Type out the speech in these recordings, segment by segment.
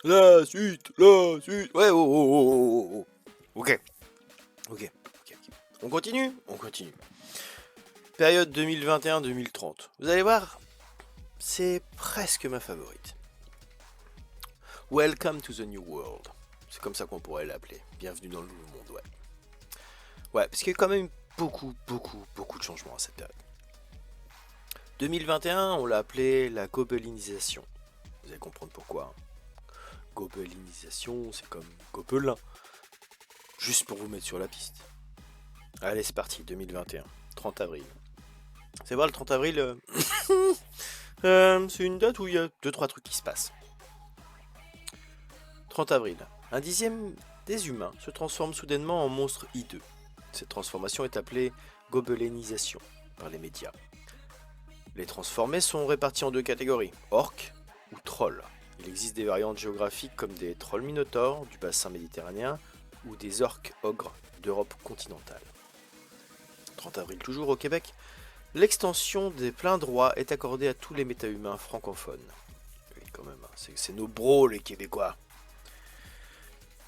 La suite, la suite. Ouais, oh, oh, oh, oh, oh. Ok, ok, ok. On continue. On continue. Période 2021-2030. Vous allez voir, c'est presque ma favorite. Welcome to the New World. C'est comme ça qu'on pourrait l'appeler. Bienvenue dans le nouveau monde, ouais. Ouais, parce qu'il y a quand même beaucoup de changements à cette période. 2021, on l'a appelé la gobelinisation. Vous allez comprendre pourquoi. Gobelinisation, c'est comme gobelin. Juste pour vous mettre sur la piste. Allez, c'est parti, 2021, 30 avril. C'est vrai, le 30 avril, c'est une date où il y a 2-3 trucs qui se passent. 30 avril, un dixième des humains se transforme soudainement en monstre hideux. Cette transformation est appelée gobelinisation par les médias. Les transformés sont répartis en deux catégories, orques ou trolls. Il existe des variantes géographiques comme des trolls minotaures du bassin méditerranéen ou des orques ogres d'Europe continentale. 30 avril toujours au Québec, l'extension des pleins droits est accordée à tous les méta-humains francophones. Oui, quand même, c'est nos bros les Québécois.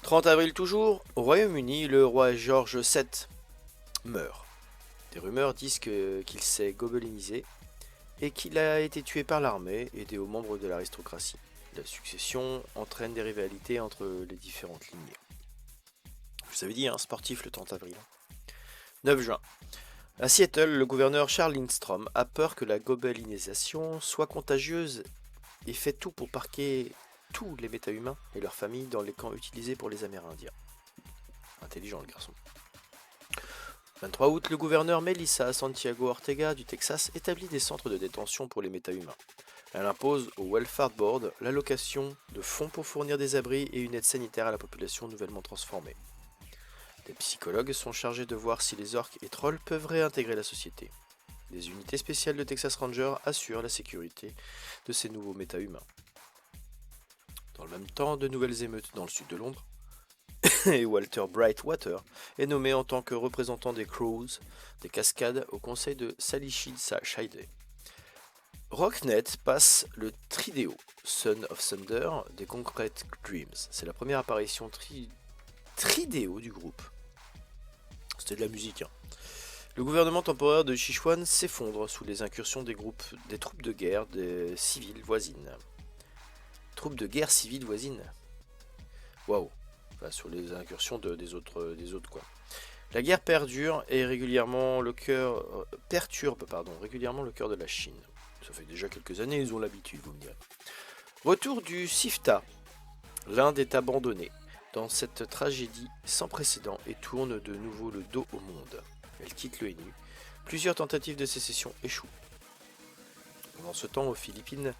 30 avril toujours, au Royaume-Uni, le roi George VII meurt. Des rumeurs disent qu'il s'est gobelinisé et qu'il a été tué par l'armée et des hauts membres de l'aristocratie. La succession entraîne des rivalités entre les différentes lignées. Je vous avais dit, sportif le 30 avril. 9 juin. À Seattle, le gouverneur Charles Lindstrom a peur que la gobelinisation soit contagieuse et fait tout pour parquer tous les méta-humains et leurs familles dans les camps utilisés pour les Amérindiens. Intelligent le garçon. 23 août, le gouverneur Melissa Santiago Ortega du Texas établit des centres de détention pour les méta-humains. Elle impose au Welfare Board l'allocation de fonds pour fournir des abris et une aide sanitaire à la population nouvellement transformée. Des psychologues sont chargés de voir si les orques et trolls peuvent réintégrer la société. Des unités spéciales de Texas Rangers assurent la sécurité de ces nouveaux méta-humains. Dans le même temps, de nouvelles émeutes dans le sud de Londres, et Walter Brightwater est nommé en tant que représentant des Crows, des Cascades, au conseil de Salisbury. Rocknet passe le Trideo, Son of Thunder, des Concrete Dreams. C'est la première apparition Trideo du groupe. C'était de la musique. Le gouvernement temporaire de Sichuan s'effondre sous les incursions des troupes de guerre des civiles voisines. Troupes de guerre civiles voisines. Waouh. Enfin, sur les incursions des autres quoi. La guerre perturbe régulièrement le cœur de la Chine. Ça fait déjà quelques années, ils ont l'habitude, vous me direz. Retour du Sifta. L'Inde est abandonnée dans cette tragédie sans précédent et tourne de nouveau le dos au monde. Elle quitte l'ONU. Plusieurs tentatives de sécession échouent. Pendant ce temps, aux Philippines,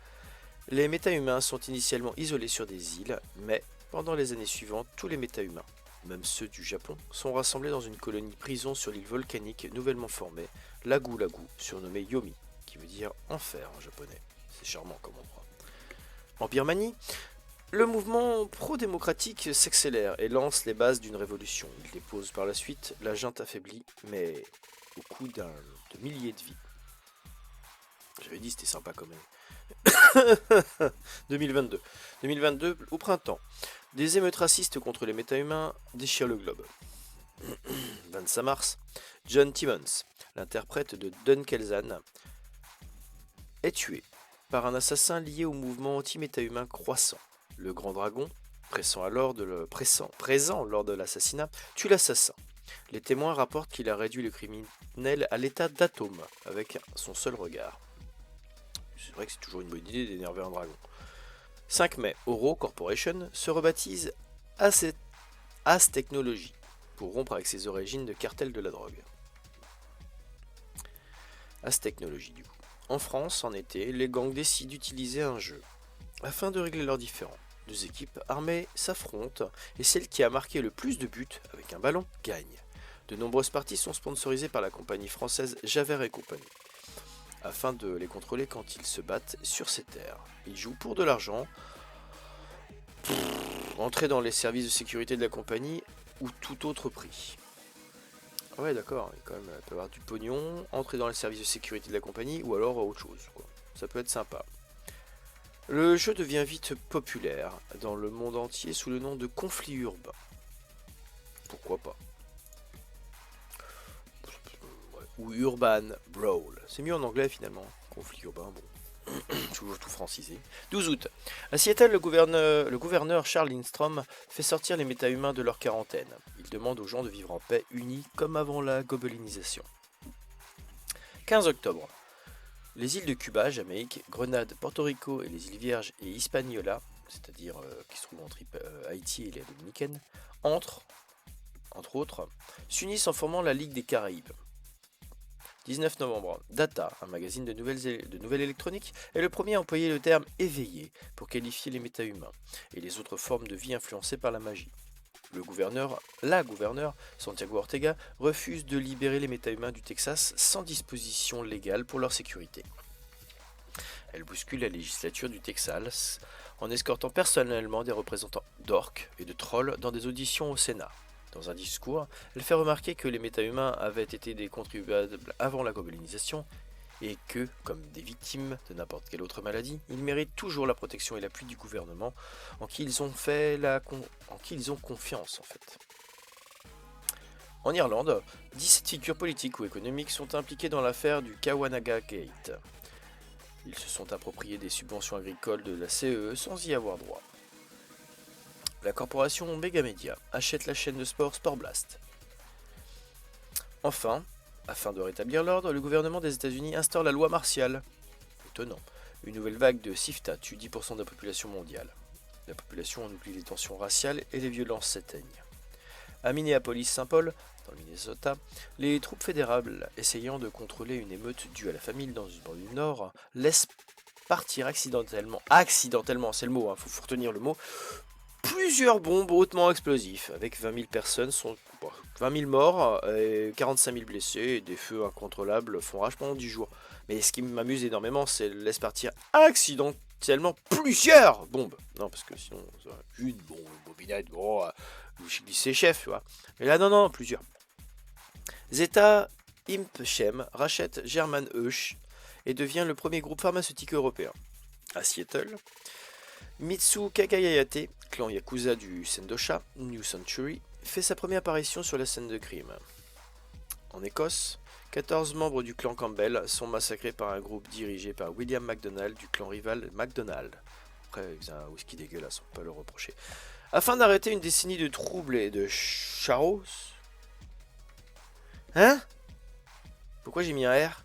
les méta-humains sont initialement isolés sur des îles, mais pendant les années suivantes, tous les méta-humains, même ceux du Japon, sont rassemblés dans une colonie prison sur l'île volcanique nouvellement formée, Lagu Lagu, surnommée Yomi, qui veut dire enfer en japonais. C'est charmant comme endroit. En Birmanie, le mouvement pro-démocratique s'accélère et lance les bases d'une révolution. Il dépose par la suite la junte affaiblie, mais au coût de milliers de vies. J'avais dit c'était sympa quand même. 2022. 2022, au printemps. Des émeutes racistes contre les méta-humains déchirent le globe. 25 mars. John Timmons, l'interprète de Dunkelzan, est tué par un assassin lié au mouvement anti-méta-humain croissant. Le grand dragon, présent lors de l'assassinat, tue l'assassin. Les témoins rapportent qu'il a réduit le criminel à l'état d'atome avec son seul regard. C'est vrai que c'est toujours une bonne idée d'énerver un dragon. 5 mai, Oro Corporation se rebaptise As Technology pour rompre avec ses origines de cartel de la drogue. As Technology du coup. En France, en été, les gangs décident d'utiliser un jeu afin de régler leurs différends. Deux équipes armées s'affrontent et celle qui a marqué le plus de buts avec un ballon gagne. De nombreuses parties sont sponsorisées par la compagnie française Javert et compagnie, afin de les contrôler quand ils se battent sur ces terres. Ils jouent pour de l'argent, entrer dans les services de sécurité de la compagnie ou tout autre prix. Ah ouais d'accord, il peut y avoir du pognon, entrer dans les services de sécurité de la compagnie ou alors autre chose, quoi. Ça peut être sympa. Le jeu devient vite populaire dans le monde entier sous le nom de conflit urbain. Pourquoi pas? Ou Urban Brawl. C'est mieux en anglais finalement. Conflit urbain, bon. Toujours tout francisé. 12 août. À Seattle, le gouverneur Charles Lindstrom fait sortir les méta-humains de leur quarantaine. Il demande aux gens de vivre en paix, unis comme avant la gobelinisation. 15 octobre. Les îles de Cuba, Jamaïque, Grenade, Porto Rico et les îles Vierges et Hispaniola, c'est-à-dire qui se trouvent entre Haïti et les Dominicaines, entre autres, s'unissent en formant la Ligue des Caraïbes. 19 novembre, Data, un magazine de nouvelles électroniques, est le premier à employer le terme éveillé pour qualifier les méta-humains et les autres formes de vie influencées par la magie. La gouverneure, Santiago Ortega, refuse de libérer les méta-humains du Texas sans disposition légale pour leur sécurité. Elle bouscule la législature du Texas en escortant personnellement des représentants d'orques et de trolls dans des auditions au Sénat. Dans un discours, elle fait remarquer que les méta-humains avaient été des contribuables avant la gobelinisation et que, comme des victimes de n'importe quelle autre maladie, ils méritent toujours la protection et l'appui du gouvernement en qui ils ont confiance en fait. En Irlande, 17 figures politiques ou économiques sont impliquées dans l'affaire du Kawanaga Gate. Ils se sont appropriés des subventions agricoles de la CEE sans y avoir droit. La corporation Megamedia achète la chaîne de sport Sportblast. Enfin, afin de rétablir l'ordre, le gouvernement des États-Unis instaure la loi martiale. Étonnant. Une nouvelle vague de SIFTA tue 10% de la population mondiale. La population en oublie les tensions raciales et les violences s'éteignent. À Minneapolis-Saint-Paul, dans le Minnesota, les troupes fédérales essayant de contrôler une émeute due à la famine dans une banlieue nord laissent partir accidentellement, c'est le mot, faut retenir le mot, plusieurs bombes hautement explosives, avec 20 000 personnes, 20 000 morts, et 45 000 blessés, et des feux incontrôlables font rage pendant 10 jours. Mais ce qui m'amuse énormément, c'est laisse partir accidentellement plusieurs bombes. Non, parce que sinon, une bombe, une bobinette, gros, c'est chef, tu vois. Mais là, non, plusieurs. Zeta Impchem rachète German Euch et devient le premier groupe pharmaceutique européen. À Seattle, Mitsu Kagayayate, clan Yakuza du Sendosha, New Century, fait sa première apparition sur la scène de crime. En Écosse, 14 membres du clan Campbell sont massacrés par un groupe dirigé par William MacDonald du clan rival MacDonald. Après, c'est un whisky dégueulasse, on peut pas le reprocher. Afin d'arrêter une décennie de troubles et de chaos... Hein? Pourquoi j'ai mis un R?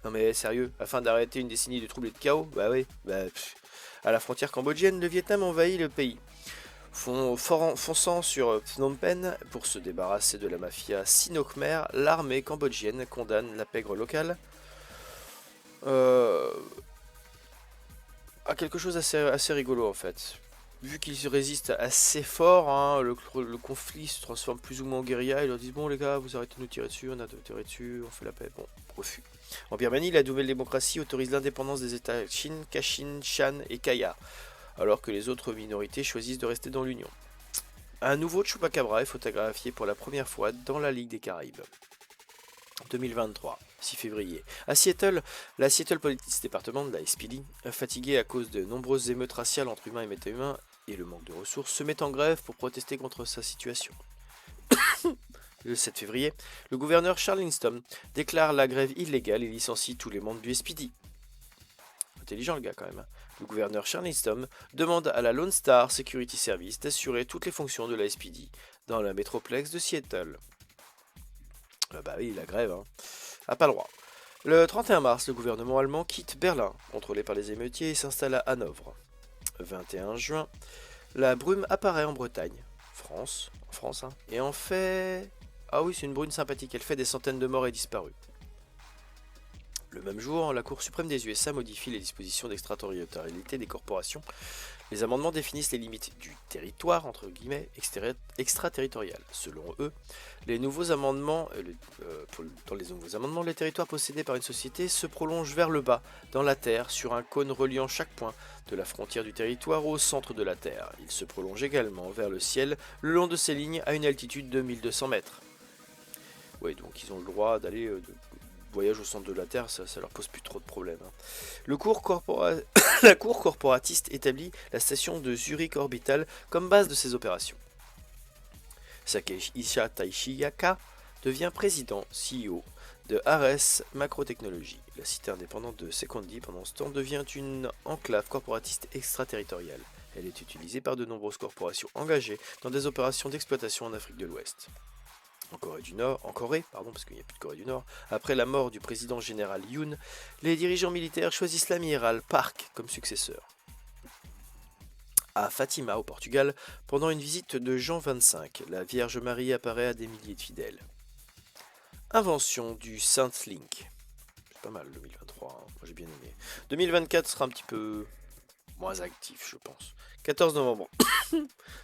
Non mais sérieux, afin d'arrêter une décennie de troubles et de chaos? Bah oui, à la frontière cambodgienne, le Vietnam envahit le pays. Fonçant sur Phnom Penh pour se débarrasser de la mafia sino-khmer, l'armée cambodgienne condamne la pègre locale à quelque chose assez rigolo en fait. Vu qu'ils résistent assez fort, hein, le conflit se transforme plus ou moins en guérilla. Ils leur disent bon les gars, vous arrêtez de nous tirer dessus, on a de tirer dessus, on fait la paix. Bon, refus. En Birmanie, la nouvelle démocratie autorise l'indépendance des États Chin, Kachin, Shan et Kaya, alors que les autres minorités choisissent de rester dans l'Union. Un nouveau Chupacabra est photographié pour la première fois dans la Ligue des Caraïbes. 2023, 6 février. À Seattle, la Seattle Police Department, la SPD, fatiguée à cause de nombreuses émeutes raciales entre humains et méta-humains et le manque de ressources, se met en grève pour protester contre sa situation. Le 7 février, le gouverneur Charles Lindstrom déclare la grève illégale et licencie tous les membres du SPD. Intelligent le gars quand même. Le gouverneur Charles Lindstrom demande à la Lone Star Security Service d'assurer toutes les fonctions de la SPD dans la métroplex de Seattle. Bah oui, la grève, hein. A pas le droit. Le 31 mars, le gouvernement allemand quitte Berlin, contrôlé par les émeutiers, et s'installe à Hanovre. 21 juin, la brume apparaît en Bretagne, en France, hein, et en fait... Ah oui, c'est une brune sympathique, elle fait des centaines de morts et disparus. Le même jour, la Cour suprême des USA modifie les dispositions d'extraterritorialité des corporations. Les amendements définissent les limites du territoire, entre guillemets, extraterritorial. Selon eux, dans les nouveaux amendements, les territoires possédés par une société se prolongent vers le bas, dans la Terre, sur un cône reliant chaque point de la frontière du territoire au centre de la Terre. Ils se prolongent également vers le ciel, le long de ces lignes, à une altitude de 1200 mètres. Oui, donc ils ont le droit d'aller voyagent au centre de la Terre, ça leur pose plus trop de problèmes. Hein. La cour corporatiste établit la station de Zurich Orbital comme base de ses opérations. Sakeicha Taishiyaka devient président CEO de Ares Macro Technology. La cité indépendante de Sekondi pendant ce temps devient une enclave corporatiste extraterritoriale. Elle est utilisée par de nombreuses corporations engagées dans des opérations d'exploitation en Afrique de l'Ouest. En Corée, parce qu'il n'y a plus de Corée du Nord, après la mort du président général Yoon, les dirigeants militaires choisissent l'amiral Park comme successeur. À Fatima, au Portugal, pendant une visite de Jean XXV, la Vierge Marie apparaît à des milliers de fidèles. Invention du SynthLink. C'est pas mal 2023, hein. Moi j'ai bien aimé. 2024 sera un petit peu moins actif, je pense. 14 novembre.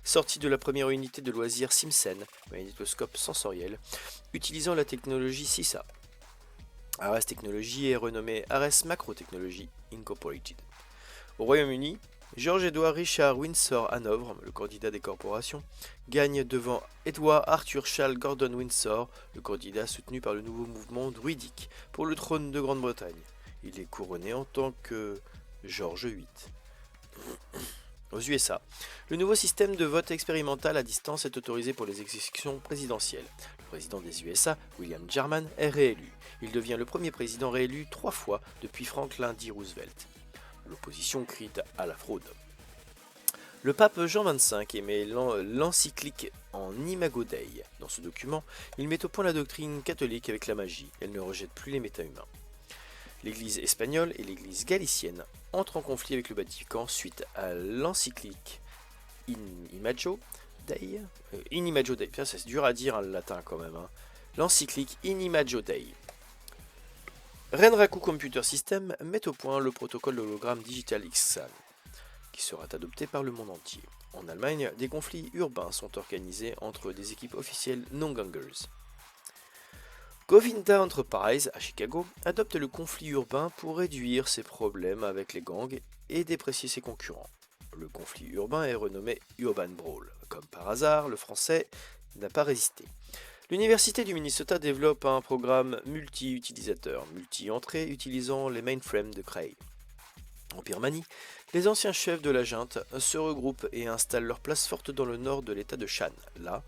Sortie de la première unité de loisirs Simpson, magnétoscope sensoriel, utilisant la technologie CISA. Ares Technology est renommée Ares Macro Technology Incorporated. Au Royaume-Uni, George-Edward Richard Windsor Hanovre, le candidat des corporations, gagne devant Edward Arthur Charles Gordon Windsor, le candidat soutenu par le nouveau mouvement druidique, pour le trône de Grande-Bretagne. Il est couronné en tant que George VIII. Aux USA, le nouveau système de vote expérimental à distance est autorisé pour les élections présidentielles. Le président des USA, William Jarman, est réélu. Il devient le premier président réélu 3 fois depuis Franklin D. Roosevelt. L'opposition crie à la fraude. Le pape Jean XXV émet l'encyclique en Imago Dei. Dans ce document, il met au point la doctrine catholique avec la magie. Elle ne rejette plus les méta-humains. L'Église espagnole et l'Église galicienne entrent en conflit avec le Vatican suite à l'encyclique In Imago Dei. C'est dur à dire en latin quand même. Hein. L'encyclique In Imago Dei. Renraku Computer System met au point le protocole d'hologramme Digital XSAN, qui sera adopté par le monde entier. En Allemagne, des conflits urbains sont organisés entre des équipes officielles non-gangers. Govinda Enterprise, à Chicago, adopte le conflit urbain pour réduire ses problèmes avec les gangs et déprécier ses concurrents. Le conflit urbain est renommé Urban Brawl. Comme par hasard, le français n'a pas résisté. L'Université du Minnesota développe un programme multi-utilisateur, multi-entrée utilisant les mainframes de Cray. En Birmanie, les anciens chefs de la junte se regroupent et installent leur place forte dans le nord de l'état de Shan, là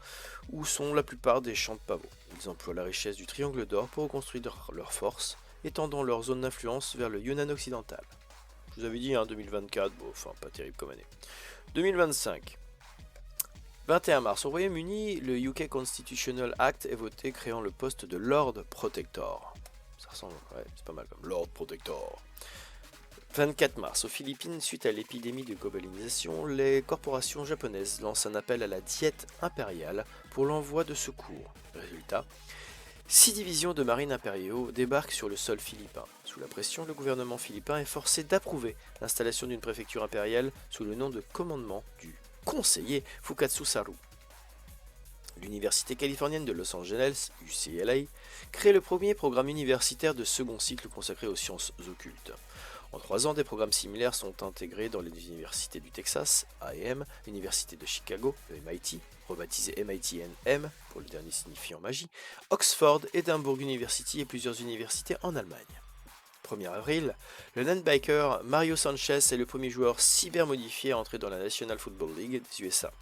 où sont la plupart des champs de pavots. Ils emploient la richesse du triangle d'or pour reconstruire leurs forces, étendant leur zone d'influence vers le Yunnan occidental. Je vous avais dit, 2024, pas terrible comme année. 2025. 21 mars, au Royaume-Uni, le UK Constitutional Act est voté créant le poste de Lord Protector. Ça ressemble, c'est pas mal comme Lord Protector. 24 mars, aux Philippines, suite à l'épidémie de globalisation, les corporations japonaises lancent un appel à la diète impériale pour l'envoi de secours. Résultat, 6 divisions de marines impériaux débarquent sur le sol philippin. Sous la pression, le gouvernement philippin est forcé d'approuver l'installation d'une préfecture impériale sous le nom de commandement du conseiller Fukatsu Saru. L'Université californienne de Los Angeles, UCLA, crée le premier programme universitaire de second cycle consacré aux sciences occultes. En 3 ans, des programmes similaires sont intégrés dans les universités du Texas, A&M, l'Université de Chicago, le MIT, rebaptisé MIT&M pour le dernier signifiant magie, Oxford, Edinburgh University et plusieurs universités en Allemagne. 1er avril, le linebacker Mario Sanchez est le premier joueur cybermodifié à entrer dans la National Football League des USA.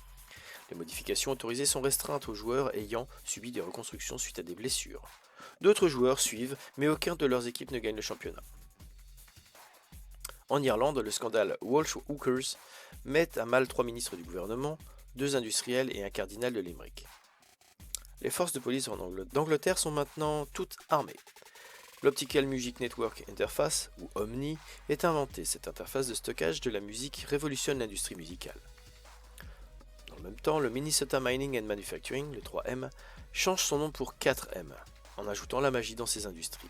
Les modifications autorisées sont restreintes aux joueurs ayant subi des reconstructions suite à des blessures. D'autres joueurs suivent, mais aucun de leurs équipes ne gagne le championnat. En Irlande, le scandale Walsh Hookers met à mal 3 ministres du gouvernement, 2 industriels et un cardinal de Limerick. Les forces de police d'Angleterre sont maintenant toutes armées. L'Optical Music Network Interface, ou OMNI, est inventée. Cette interface de stockage de la musique révolutionne l'industrie musicale. Dans le même temps, le Minnesota Mining and Manufacturing, le 3M, change son nom pour 4M, en ajoutant la magie dans ses industries.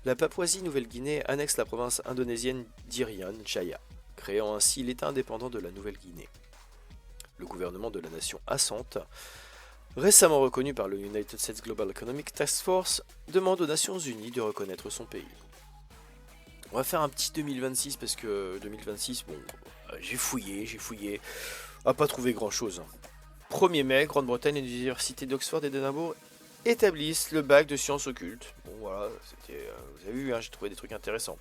La Papouasie-Nouvelle-Guinée annexe la province indonésienne d'Irian Jaya, créant ainsi l'État indépendant de la Nouvelle-Guinée. Le gouvernement de la nation Assante, récemment reconnu par le United States Global Economic Task Force, demande aux Nations Unies de reconnaître son pays. On va faire un petit 2026 parce que 2026, j'ai fouillé, à pas trouvé grand chose. 1er mai, Grande-Bretagne et l'université d'Oxford et d'Édimbourg établissent le bac de sciences occultes. voilà, vous avez vu, hein, j'ai trouvé des trucs intéressants.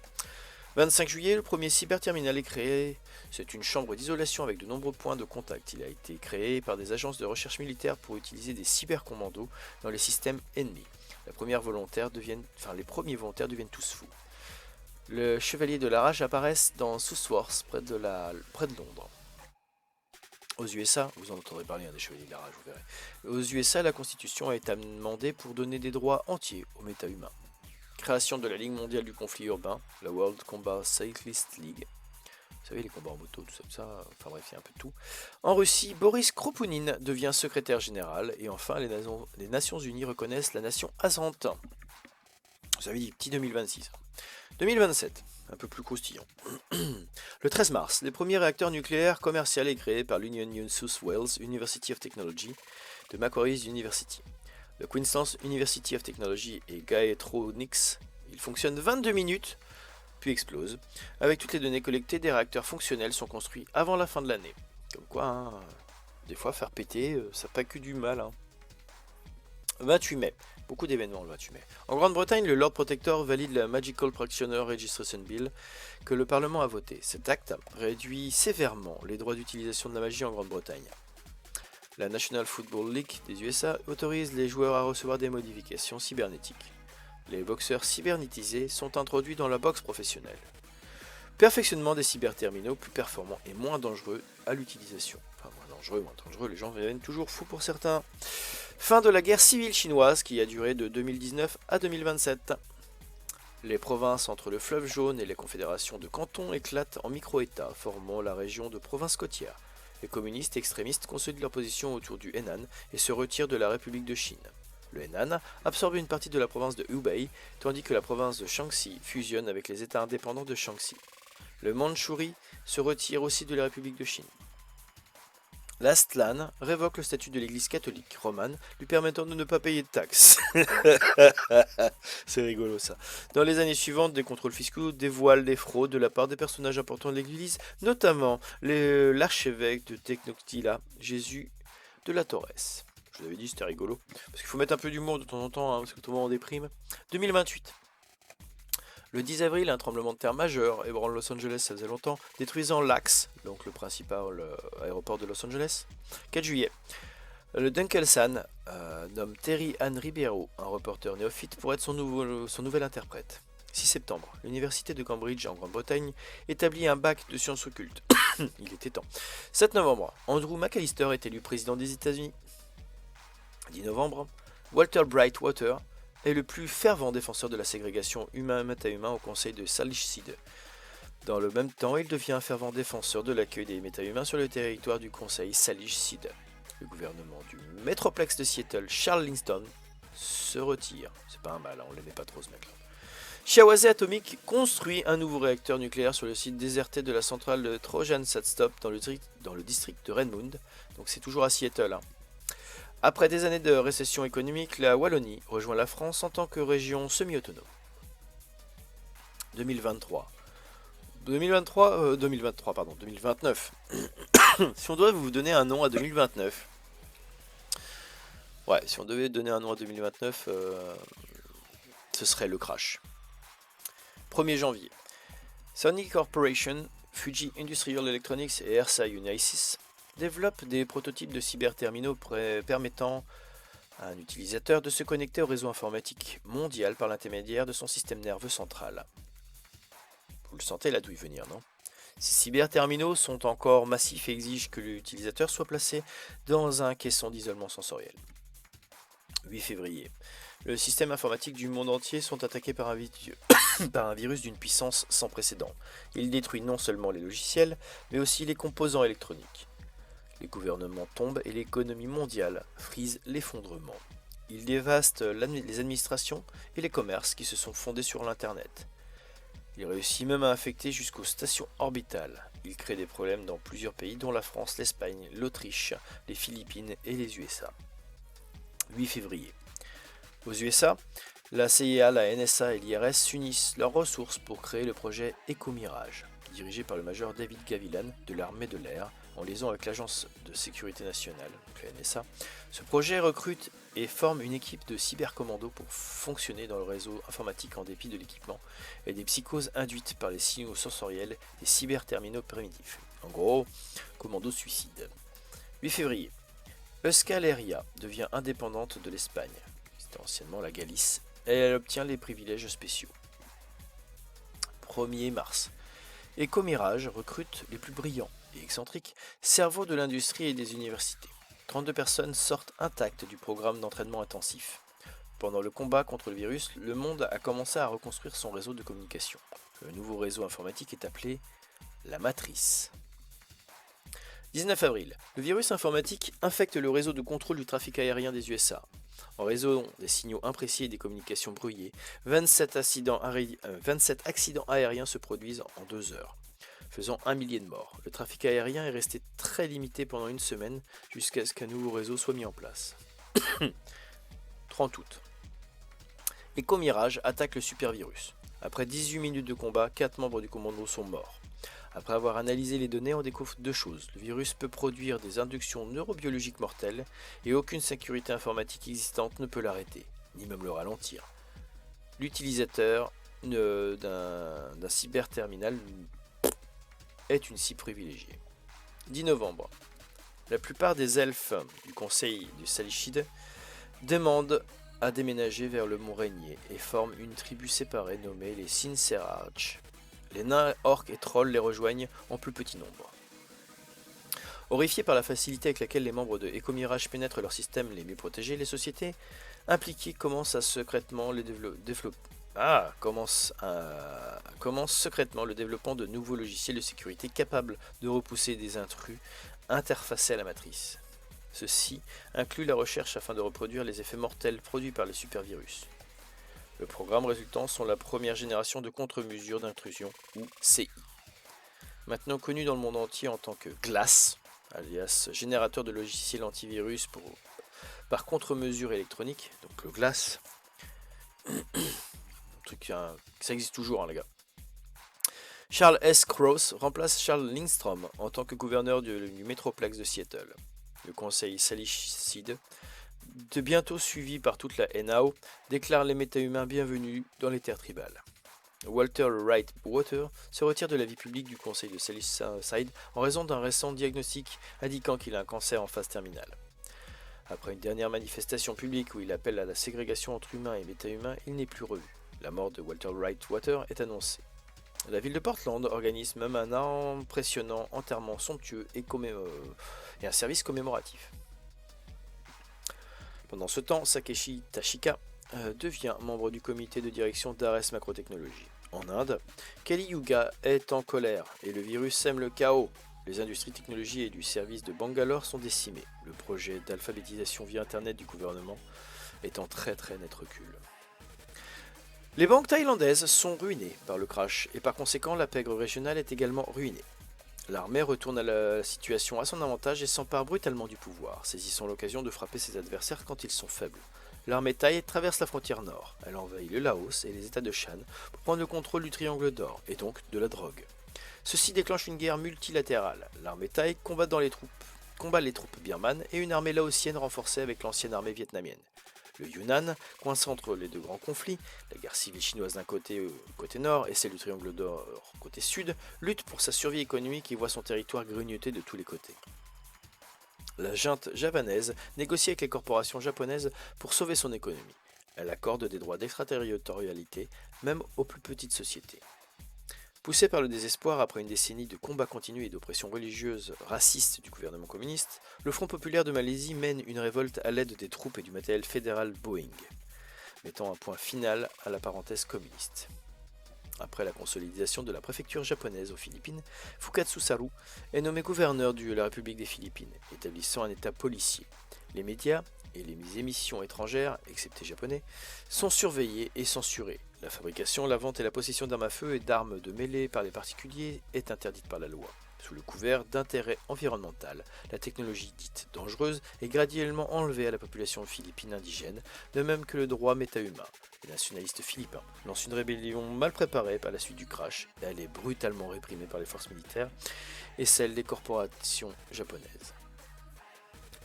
25 juillet, le premier cyberterminal est créé. C'est une chambre d'isolation avec de nombreux points de contact. Il a été créé par des agences de recherche militaire pour utiliser des cybercommandos dans les systèmes ennemis. Les premiers volontaires deviennent tous fous. Le Chevalier de la Rage apparaissent dans Southworth, près de Londres. Aux USA, vous en entendrez parler des Chevaliers de la Rage, vous verrez. Aux USA, la Constitution a été amendée pour donner des droits entiers aux méta-humains. Création de la Ligue mondiale du conflit urbain, la World Combat Cyclist League. Vous savez, les combats en moto, tout ça, enfin bref, il y a un peu de tout. En Russie, Boris Kropounine devient secrétaire général. Et enfin, les Nations Unies reconnaissent la nation azante. Vous avez dit petit 2026. 2027, un peu plus croustillant. Le 13 mars, les premiers réacteurs nucléaires commerciaux est créé par l'Union South Wales University of Technology de Macquarie University. Le Queensland University of Technology et Gaetronics. Il fonctionne 22 minutes, puis explose. Avec toutes les données collectées, des réacteurs fonctionnels sont construits avant la fin de l'année. Comme quoi, hein, des fois, faire péter, ça n'a pas que du mal. Hein. 28 mai. Beaucoup d'événements le 28 mai. En Grande-Bretagne, le Lord Protector valide la Magical Practitioner Registration Bill que le Parlement a voté. Cet acte réduit sévèrement les droits d'utilisation de la magie en Grande-Bretagne. La National Football League des USA autorise les joueurs à recevoir des modifications cybernétiques. Les boxeurs cybernétisés sont introduits dans la boxe professionnelle. Perfectionnement des cyberterminaux plus performants et moins dangereux à l'utilisation. Enfin, moins dangereux, les gens deviennent toujours fous pour certains. Fin de la guerre civile chinoise qui a duré de 2019 à 2027. Les provinces entre le fleuve Jaune et les confédérations de cantons éclatent en micro-États, formant la région de province côtière. Les communistes extrémistes consolident leur position autour du Henan et se retirent de la République de Chine. Le Henan absorbe une partie de la province de Hubei, tandis que la province de Shaanxi fusionne avec les États indépendants de Shaanxi. Le Mandchourie se retire aussi de la République de Chine. L'Astlan révoque le statut de l'église catholique romane, lui permettant de ne pas payer de taxes. C'est rigolo ça. Dans les années suivantes, des contrôles fiscaux dévoilent des fraudes de la part des personnages importants de l'église, notamment l'archevêque de Tenochtitlan, Jésus de la Torres. Je vous avais dit, c'était rigolo. Parce qu'il faut mettre un peu d'humour de temps en temps, hein, parce que autrement on déprime. 2028. Le 10 avril, un tremblement de terre majeur ébranle Los Angeles, ça faisait longtemps, détruisant l'Axe, donc le principal aéroport de Los Angeles. 4 juillet, le Dunkelsan nomme Terry Ann Ribeiro, un reporter néophyte, pour être son nouvel interprète. 6 septembre, l'université de Cambridge en Grande-Bretagne établit un bac de sciences occultes. Il était temps. 7 novembre, Andrew McAllister est élu président des États-Unis. 10 novembre, Walter Brightwater est le plus fervent défenseur de la ségrégation humain-méta-humain au conseil de Salish-Sid. Dans le même temps, il devient un fervent défenseur de l'accueil des méta-humains sur le territoire du conseil Salish-Sid. Le gouvernement du Metroplex de Seattle, Charles Livingston, se retire. C'est pas un mal, hein, on l'aimait pas trop ce mec-là. Shiawaze Atomic construit un nouveau réacteur nucléaire sur le site déserté de la centrale de Trojan Satstop dans le district de Redmond. Donc c'est toujours à Seattle. Hein. Après des années de récession économique, la Wallonie rejoint la France en tant que région semi-autonome. 2029. Si on devait vous donner un nom à 2029, si on devait donner un nom à 2029, ce serait le crash. 1er janvier. Sony Corporation, Fuji Industrial Electronics et Ersa Unisys développent des prototypes de cyberterminaux permettant à un utilisateur de se connecter au réseau informatique mondial par l'intermédiaire de son système nerveux central. Vous le sentez la douille venir, non? Ces cyberterminaux sont encore massifs et exigent que l'utilisateur soit placé dans un caisson d'isolement sensoriel. 8 février. Le système informatique du monde entier sont attaqués par un virus d'une puissance sans précédent. Il détruit non seulement les logiciels, mais aussi les composants électroniques. Les gouvernements tombent et l'économie mondiale frise l'effondrement. Il dévaste les administrations et les commerces qui se sont fondés sur l'Internet. Il réussit même à infecter jusqu'aux stations orbitales. Il crée des problèmes dans plusieurs pays dont la France, l'Espagne, l'Autriche, les Philippines et les USA. 8 février. Aux USA, la CIA, la NSA et l'IRS s'unissent leurs ressources pour créer le projet EcoMirage. dirigé par le major David Gavilan de l'armée de l'air, en liaison avec l'Agence de sécurité nationale, donc la NSA. Ce projet recrute et forme une équipe de cybercommandos pour fonctionner dans le réseau informatique en dépit de l'équipement et des psychoses induites par les signaux sensoriels des cyberterminaux primitifs. En gros, commando suicide. 8 février. Euskal devient indépendante de l'Espagne, c'était anciennement la Galice, et elle obtient les privilèges spéciaux. 1er mars. Ecomirage recrute les plus brillants et excentriques cerveaux de l'industrie et des universités. 32 personnes sortent intactes du programme d'entraînement intensif. Pendant le combat contre le virus, le monde a commencé à reconstruire son réseau de communication. Le nouveau réseau informatique est appelé la Matrice. 19 avril. Le virus informatique infecte le réseau de contrôle du trafic aérien des USA. En raison des signaux imprécis et des communications brouillées, 27 accidents aériens se produisent en 2 heures, faisant 1 millier de morts. Le trafic aérien est resté très limité pendant une semaine jusqu'à ce qu'un nouveau réseau soit mis en place. 30 août. Ecomirage attaque le supervirus. Après 18 minutes de combat, 4 membres du commando sont morts. Après avoir analysé les données, on découvre 2 choses. Le virus peut produire des inductions neurobiologiques mortelles et aucune sécurité informatique existante ne peut l'arrêter, ni même le ralentir. L'utilisateur d'un cyberterminal est une cible privilégiée. 10 novembre. La plupart des elfes du conseil du Salichide demandent à déménager vers le mont Rainier et forment une tribu séparée nommée les Sinserarch. Les nains, orques et trolls les rejoignent en plus petit nombre. Horrifiés par la facilité avec laquelle les membres de Ecomirage pénètrent leurs systèmes les mieux protégés, les sociétés impliquées commencent secrètement le développement de nouveaux logiciels de sécurité capables de repousser des intrus interfacés à la matrice. Ceci inclut la recherche afin de reproduire les effets mortels produits par les supervirus. Le programme résultant sont la première génération de contre-mesures d'intrusion, ou CI. Maintenant connu dans le monde entier en tant que GLAS, alias générateur de logiciels antivirus par contre-mesure électronique, donc le GLAS, ça existe toujours les gars. Charles S. Cross remplace Charles Lindstrom en tant que gouverneur du métroplex de Seattle. Le conseil Salichide, bientôt suivi par toute la NAO, déclare les méta-humains bienvenus dans les terres tribales. Walter Wright Water se retire de la vie publique du conseil de Salichide en raison d'un récent diagnostic indiquant qu'il a un cancer en phase terminale. Après une dernière manifestation publique où il appelle à la ségrégation entre humains et méta-humains, il n'est plus revu. La mort de Walter Wright Water est annoncée. La ville de Portland organise même un impressionnant enterrement somptueux et un service commémoratif. Pendant ce temps, Sakeshi Tashika devient membre du comité de direction d'Ares Macrotechnologies. En Inde, Kali Yuga est en colère et le virus sème le chaos. Les industries technologies et du service de Bangalore sont décimées. Le projet d'alphabétisation via Internet du gouvernement est en très net recul. Les banques thaïlandaises sont ruinées par le crash et par conséquent la pègre régionale est également ruinée. L'armée retourne à la situation à son avantage et s'empare brutalement du pouvoir, saisissant l'occasion de frapper ses adversaires quand ils sont faibles. L'armée thaï traverse la frontière nord, elle envahit le Laos et les états de Shan pour prendre le contrôle du triangle d'or, et donc de la drogue. Ceci déclenche une guerre multilatérale. L'armée thaï combat les troupes birmanes et une armée laotienne renforcée avec l'ancienne armée vietnamienne. Le Yunnan, coincé entre les 2 grands conflits, la guerre civile chinoise d'un côté nord et celle du triangle d'or côté sud, lutte pour sa survie économique et voit son territoire grignoté de tous les côtés. La junte javanaise négocie avec les corporations japonaises pour sauver son économie. Elle accorde des droits d'extraterritorialité même aux plus petites sociétés. Poussé par le désespoir après une décennie de combats continus et d'oppression religieuse raciste du gouvernement communiste, le Front populaire de Malaisie mène une révolte à l'aide des troupes et du matériel fédéral Boeing, mettant un point final à la parenthèse communiste. Après la consolidation de la préfecture japonaise aux Philippines, Fukatsu Saru est nommé gouverneur de la République des Philippines, établissant un état policier. Les médias et les émissions étrangères, excepté japonais, sont surveillées et censurées. La fabrication, la vente et la possession d'armes à feu et d'armes de mêlée par les particuliers est interdite par la loi. Sous le couvert d'intérêt environnemental, la technologie dite dangereuse est graduellement enlevée à la population philippine indigène, de même que le droit méta-humain. Les nationalistes philippins lancent une rébellion mal préparée par la suite du crash, et elle est brutalement réprimée par les forces militaires et celles des corporations japonaises.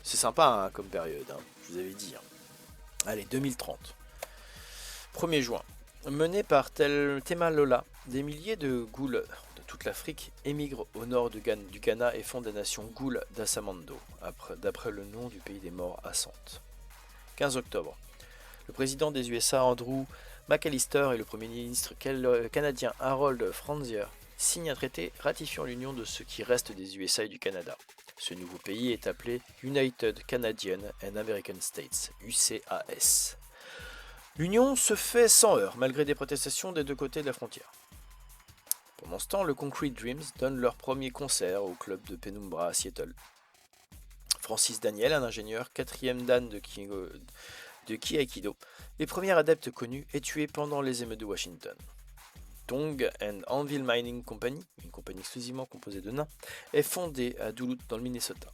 C'est sympa hein, comme période, hein, je vous avais dit. Hein. Allez, 2030. 1er juin. Mené par Tema Lola, des milliers de Gouls de toute l'Afrique émigrent au nord du Ghana et fondent la nation Goul d'Assamando, d'après le nom du pays des morts à Sante. 15 octobre. Le président des USA, Andrew McAllister, et le premier ministre canadien Harold Franzier signent un traité ratifiant l'union de ce qui reste des USA et du Canada. Ce nouveau pays est appelé United Canadian and American States, UCAS. L'union se fait sans heurts, malgré des protestations des deux côtés de la frontière. Pendant ce temps, le Concrete Dreams donne leur premier concert au club de Penumbra à Seattle. Francis Daniel, un ingénieur, 4e dan de Ki-Aikido, et premier adepte connu, est tué pendant les émeutes de Washington. Tongue and Anvil Mining Company, une compagnie exclusivement composée de nains, est fondée à Duluth dans le Minnesota.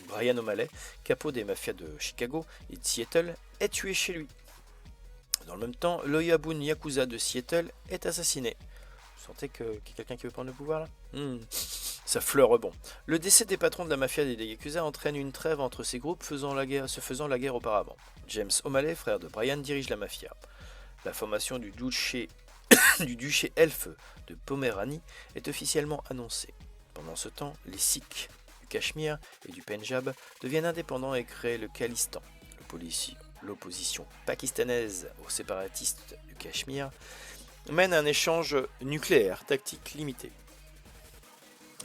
Brian O'Malley, capot des mafias de Chicago et de Seattle, est tué chez lui. Dans le même temps, l'Oyabun Yakuza de Seattle est assassiné. Vous sentez qu'il y a quelqu'un qui veut prendre le pouvoir là Ça fleure bon. Le décès des patrons de la mafia et des Yakuza entraîne une trêve entre ces groupes se faisant la guerre auparavant. James O'Malley, frère de Brian, dirige la mafia. La formation du duché elfe de Poméranie est officiellement annoncée. Pendant ce temps, les Sikhs du Cachemire et du Pendjab deviennent indépendants et créent le Khalistan. L'opposition pakistanaise aux séparatistes du Cachemire mène un échange nucléaire tactique limité.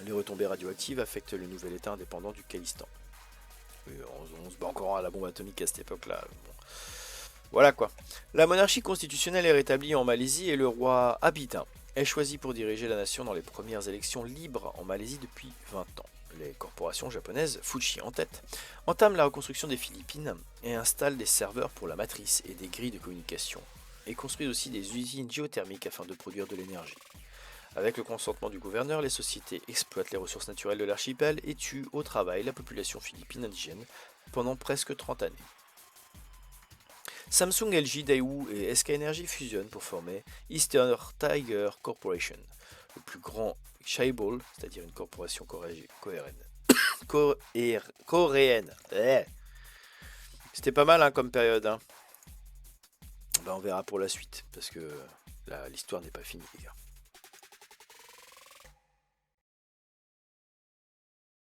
Les retombées radioactives affectent le nouvel état indépendant du Khalistan. On se bat encore à la bombe atomique à cette époque-là. Bon. Voilà quoi. La monarchie constitutionnelle est rétablie en Malaisie et le roi Abidin est choisi pour diriger la nation dans les premières élections libres en Malaisie depuis 20 ans. Les corporations japonaises, Fuji en tête, entament la reconstruction des Philippines et installent des serveurs pour la matrice et des grilles de communication, et construisent aussi des usines géothermiques afin de produire de l'énergie. Avec le consentement du gouverneur, les sociétés exploitent les ressources naturelles de l'archipel et tuent au travail la population philippine indigène pendant presque 30 années. Samsung, LG, Daewoo et SK Energy fusionnent pour former Eastern Tiger Corporation, le plus grand chaebol, c'est-à-dire une corporation coréenne. C'était pas mal hein, comme période. Hein. Ben, on verra pour la suite, parce que l'histoire n'est pas finie, les gars.